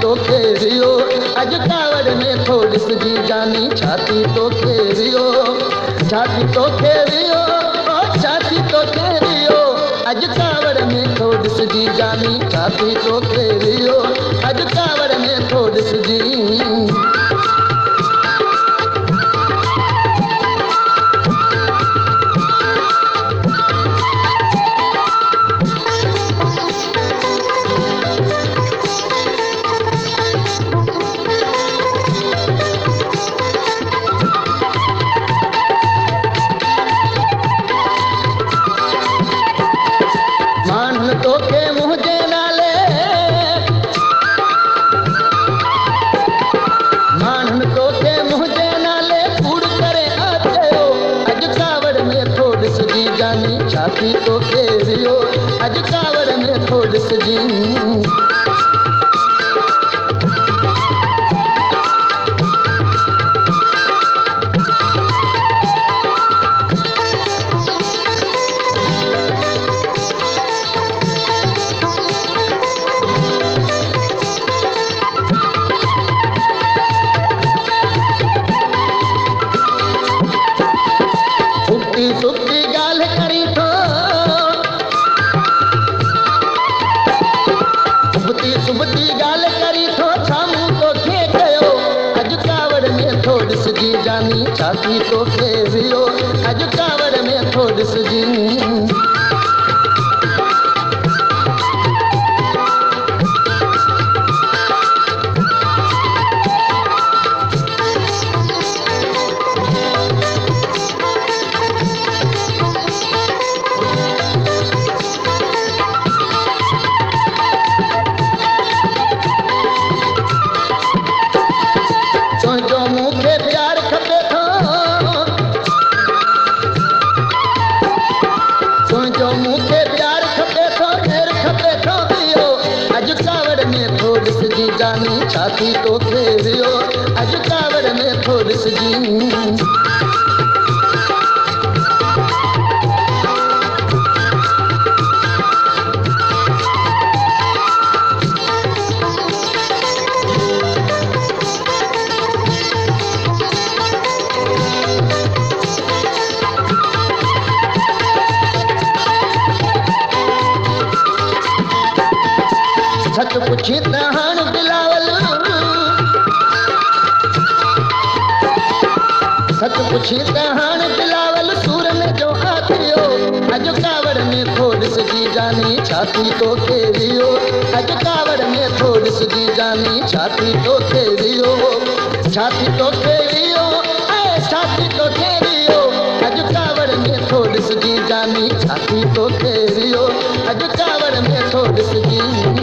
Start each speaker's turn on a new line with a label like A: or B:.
A: तो खेरियो अज कावड़ में थोड़ी सी जानी छाती तो खेरियो छाती तो खेरियो छाती तो खेरियो अज कावड़ में थोड़ी सी जानी छाती तो खेरियो अज कावड़ में थोड़ी सी तो के मुझे नाले मान तो के मुझे नाले कूड़ करे आते हो अज कावड़ में थोड़ी सी जानी छाती तो खेरियो अज कावड़ में थोड़ी सी सुखी गाल करी थो सुबती गाल करी थो छामू तो खे कयो अज कावड़ में थोड़ी सी जानी छाती तो खेरियो अज कावड़ में थोड़ी सी जो मूंखे प्यार खपे थो जो मूंखे प्यार खपे थो ढेर खपे थो दियो अज कावड़ में थोड़ी सी जानी छाती तो खेरियो अज कावड़ में थोड़ी सी सच पुछी तहान बिलावल सच पुछी तहान बिलावल सूर में जो आतियो अज कावड़ में थोड़ी सी जानी छाती तो खेरियो अज कावड़ में थोड़ी सी जानी छाती तो खेरियो छाती तो खेरियो छाती तो खेरियो अज कावड़ में थोड़ी सी जानी छाती तो खेरियो अज कावड़ में थोड़ी सी